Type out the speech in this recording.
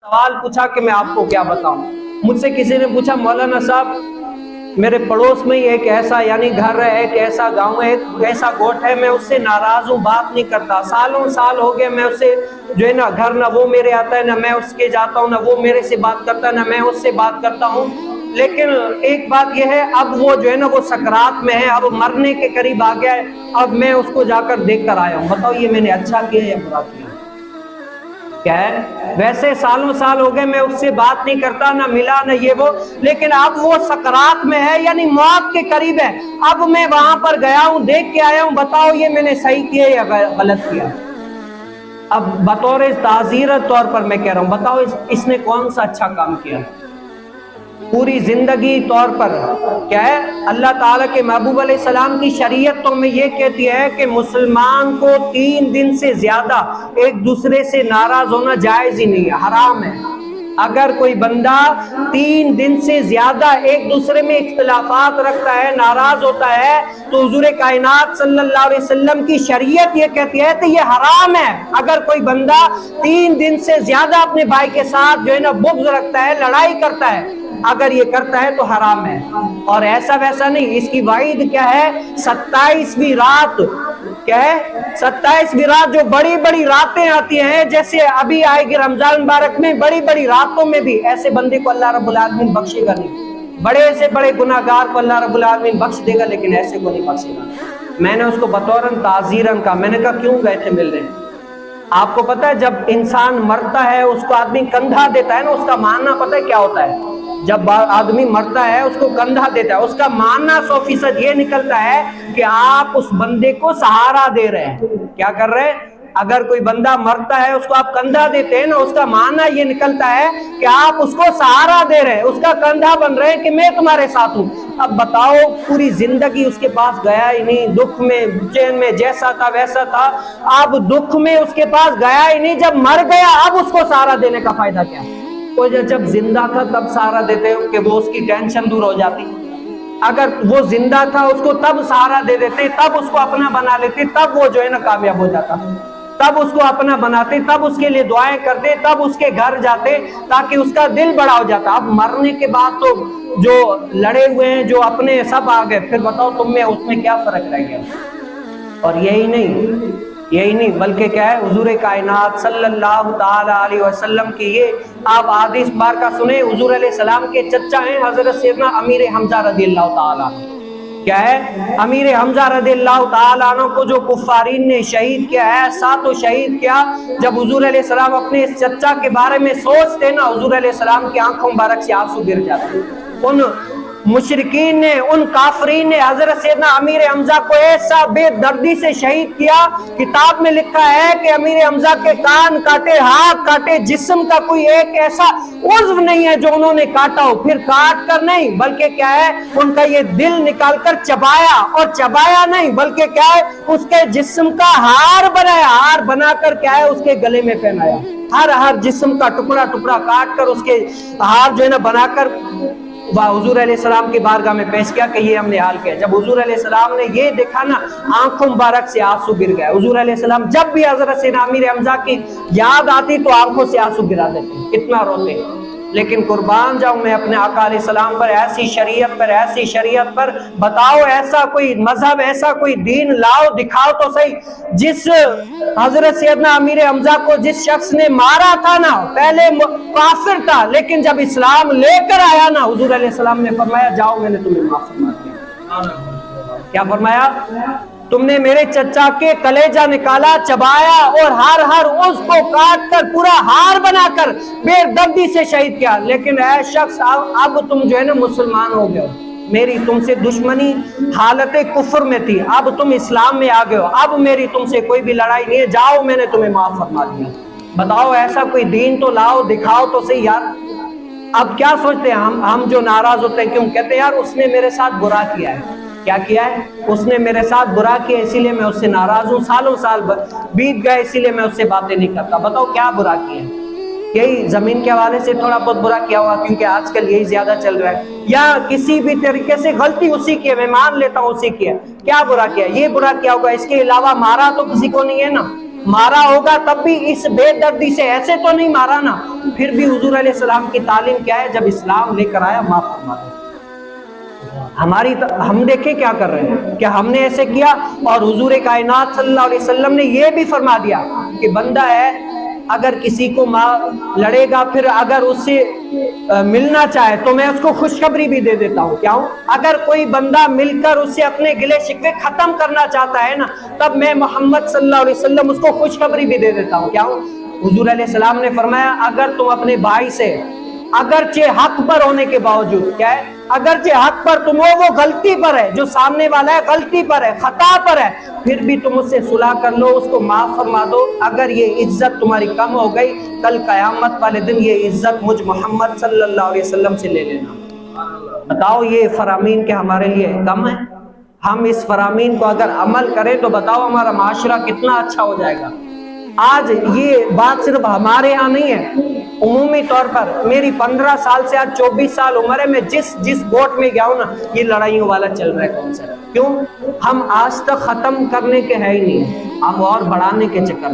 سوال پوچھا کہ میں آپ کو کیا بتاؤں. مجھ سے کسی نے پوچھا مولانا صاحب میرے پڑوس میں ہی ایک ایسا یعنی گھر ہے، ایک ایسا گاؤں ہے، ایک ایسا گوٹھ ہے، میں اس سے ناراض ہوں، بات نہیں کرتا، سالوں سال ہو گئے، میں اس سے جو ہے نا گھر نہ وہ میرے آتا ہے نہ میں اس کے جاتا ہوں، نہ وہ میرے سے بات کرتا ہے نہ میں اس سے بات کرتا ہوں. لیکن ایک بات یہ ہے اب وہ جو ہے نا وہ سکرات میں ہے، اب مرنے کے قریب آ گیا ہے، اب میں اس کو جا کر دیکھ کر آیا ہوں. بتاؤ یہ میں نے اچھا کیا یا برا کیا؟ کیا ہے ویسے سالوں سال ہو گئے میں اس سے بات نہیں کرتا، نہ ملا نہ یہ وہ، لیکن اب وہ سکرات میں ہے یعنی موت کے قریب ہے، اب میں وہاں پر گیا ہوں، دیکھ کے آیا ہوں. بتاؤ یہ میں نے صحیح کیا یا غلط کیا؟ اب بطور تعزیرت طور پر میں کہہ رہا ہوں، بتاؤ اس نے کون سا اچھا کام کیا؟ پوری زندگی طور پر کیا ہے اللہ تعالیٰ کے محبوب علیہ السلام کی شریعت تو میں یہ کہتی ہے کہ مسلمان کو 3 دن سے زیادہ ایک دوسرے سے ناراض ہونا جائز ہی نہیں ہے، حرام ہے. اگر کوئی بندہ 3 دن سے زیادہ ایک دوسرے میں اختلافات رکھتا ہے، ناراض ہوتا ہے، تو حضور کائنات صلی اللہ علیہ وسلم کی شریعت یہ کہتی ہے کہ یہ حرام ہے. اگر کوئی بندہ 3 دن سے زیادہ اپنے بھائی کے ساتھ جو ہے نا بغض رکھتا ہے، لڑائی کرتا ہے، اگر یہ کرتا ہے تو حرام ہے. اور ایسا ویسا نہیں، اس کی وعید کیا ہے؟ 27ویں رات. کیا ہے 27ویں رات؟ جو بڑی بڑی راتیں آتی ہیں، جیسے ابھی آئے گی رمضان مبارک میں، بڑی بڑی راتوں میں بھی ایسے بندے کو اللہ رب العالمین بخشے گا نہیں. بڑے سے بڑے گناہگار کو اللہ رب العالمین بخش دے گا لیکن ایسے کو نہیں بخشے گا. میں نے اس کو بطوراً تعزیراً کہا، میں نے کہا کیوں گئے تھے ملنے؟ آپ کو پتہ ہے جب انسان مرتا ہے اس کو آدمی کندھا دیتا ہے نا، اس کا معنی پتہ ہے کیا ہوتا ہے؟ جب آدمی مرتا ہے اس کو کندھا دیتا ہے، اس کا معنی 100% یہ نکلتا ہے کہ آپ اس بندے کو سہارا دے رہے ہیں. کیا کر رہے ہیں؟ اگر کوئی بندہ مرتا ہے اس کو آپ کندھا دیتے ہیں نا، اس کا معنی یہ نکلتا ہے کہ آپ اس کو سہارا دے رہے ہیں، اس کا کندھا بن رہے ہیں کہ میں تمہارے ساتھ ہوں. اب بتاؤ پوری زندگی اس کے پاس گیا ہی نہیں، دکھ میں چین میں جیسا تھا ویسا تھا، اب دکھ میں اس کے پاس گیا ہی نہیں، جب مر گیا اب اس کو سہارا دینے کا فائدہ کیا؟ وہ جب زندہ تھا تب سہارا دیتے کہ وہ اس کی ٹینشن دور ہو جاتی. اگر وہ زندہ تھا اس کو تب سہارا دے دیتے، تب اس کو اپنا بنا لیتے، تب وہ جو ہے نا کامیاب ہو جاتا، تب اس کو اپنا بناتے، تب اس کے لیے دعائیں کرتے، تب اس کے گھر جاتے تاکہ اس کا دل بڑا ہو جاتا. اب مرنے کے بعد تو جو لڑے ہوئے ہیں، جو اپنے سب آ گئے، پھر بتاؤ تم میں اس میں کیا فرق رہ گیا؟ اور یہی نہیں بلکہ کیا ہے حضور کائنات صلی اللہ تعالی علیہ وسلم کی یہ آپ حدیث مبارکہ سنیں. حضور علیہ السلام کے چچا ہیں حضرت سیدنا امیر حمزہ رضی اللہ تعالی عنہ. کیا ہے امیر حمزہ رضی اللہ تعالیٰ عنہ کو جو کفارین نے شہید کیا ہے، ساتوں شہید کیا. جب حضور علیہ السلام اپنے اس چچا کے بارے میں سوچتے نا، حضور علیہ السلام کی آنکھوں مبارک سے آنسو گر جاتے. ان مشرکین نے، ان کافرین نے حضرت سیدنا امیر حمزہ کو ایسا بے دردی سے شہید کیا. کتاب میں لکھا ہے کہ امیر حمزہ کے کان کاٹے، ہاتھ کاٹے، جسم کا کوئی ایک ایسا عضو نہیں ہے جو انہوں نے کاٹا ہو. پھر کاٹ کر نہیں بلکہ کیا ہے ان کا یہ دل نکال کر چبایا، اور چبایا نہیں بلکہ کیا ہے اس کے جسم کا ہار بنایا، ہار بنا کر کیا ہے اس کے گلے میں پہنایا. ہر جسم کا ٹکڑا ٹکڑا کاٹ کر اس کے ہار جو ہے نا بنا کر حضور علیہ السلام کی بارگاہ میں پیش کیا کہ یہ ہم نے حال کیا. جب حضور علیہ السلام نے یہ دیکھا نا، آنکھوں مبارک سے آنسو گر گئے. حضور علیہ السلام جب بھی حضرت سیدنا امیر حمزہ کی یاد آتی تو آنکھوں سے آنسو گرا دیتے، کتنا روتے. لیکن قربان جاؤں میں اپنے آقا علیہ السلام پر، ایسی شریعت پر. بتاؤ ایسا کوئی مذہب، ایسا کوئی دین لاؤ، دکھاؤ تو صحیح. جس حضرت سیدنا امیر حمزہ کو جس شخص نے مارا تھا نا، پہلے کافر تھا لیکن جب اسلام لے کر آیا نا، حضور علیہ السلام نے فرمایا جاؤ میں نے تمہیں معاف فرما دیا. کیا فرمایا؟ تم نے میرے چچا کے کلیجہ نکالا، چبایا اور ہر عضو کو کاٹ کر پورا ہار بنا کر بے دردی سے شہید کیا. لیکن اے شخص اب تم جو ہے نا مسلمان ہو گئے ہو، میری تم سے دشمنی حالت کفر میں تھی، اب تم اسلام میں آ گئے ہو، اب میری تم سے کوئی بھی لڑائی نہیں ہے، جاؤ میں نے تمہیں معاف فرما دیا. بتاؤ ایسا کوئی دین تو لاؤ، دکھاؤ تو صحیح یار. اب کیا سوچتے ہیں ہم جو ناراض ہوتے ہیں، کیوں کہتے ہیں یار اس نے میرے ساتھ برا کیا ہے. کیا کیا ہے؟ اس نے میرے ساتھ برا کیا اسی لیے میں اس سے ناراض ہوں، سالوں سال بیت گئے اسی لیے میں اس سے باتیں نہیں کرتا. بتاؤ کیا برا کیا ہے؟ یہی زمین کے حوالے سے تھوڑا بہت برا کیا ہوا کیونکہ آج کل یہی زیادہ چل رہا ہے، یا کسی بھی طریقے سے غلطی اسی کی ہے، میں مان لیتا ہوں اسی کی ہے. کیا برا کیا؟ یہ برا کیا ہوگا، اس کے علاوہ مارا تو کسی کو نہیں ہے نا. مارا ہوگا تب بھی اس بے دردی سے ایسے تو نہیں مارا نا. پھر بھی حضور علیہ السلام کی تعلیم کیا ہے؟ جب اسلام لے کر آیا معاف فرما دو. ہم دیکھیں کیا کر رہے ہیں، کہ ہم نے ایسے کیا. اور حضور کائنات صلی اللہ علیہ وسلم نے یہ بھی فرما دیا کہ بندہ ہے اگر کسی کو لڑے گا، پھر اگر اس سے ملنا چاہے تو میں اس کو خوشخبری بھی دے دیتا ہوں. کیا ہوں؟ اگر کوئی بندہ مل کر اس سے اپنے گلے شکوے ختم کرنا چاہتا ہے نا، تب میں محمد صلی اللہ علیہ وسلم اس کو خوشخبری بھی دے دیتا ہوں. کیا ہوں؟ حضور علیہ السلام نے فرمایا اگر تم اپنے بھائی سے اگرچہ حق پر ہونے کے باوجود، کیا ہے؟ اگرچہ حق پر تم ہو، وہ غلطی پر ہے، جو سامنے والا ہے غلطی پر ہے، خطا پر ہے، پھر بھی تم اس سے صلح کر لو، اس کو معاف فرما دو. اگر یہ عزت تمہاری کم ہو گئی، کل قیامت والے دن یہ عزت مجھ محمد صلی اللہ علیہ وسلم سے لے لینا. بتاؤ یہ فرامین کہ ہمارے لیے کم ہے؟ ہم اس فرامین کو اگر عمل کریں تو بتاؤ ہمارا معاشرہ کتنا اچھا ہو جائے گا. آج یہ بات صرف ہمارے ہاں نہیں ہے، عمومی طور پر میری 15 سال سے آج 24 سال عمر ہے، میں جس گوٹ میں گیا ہوں نا، یہ لڑائیوں والا چل رہا ہے کانسیپٹ. کیوں؟ ہم آج تک ختم کرنے کے ہے ہی نہیں، اب اور بڑھانے کے چکر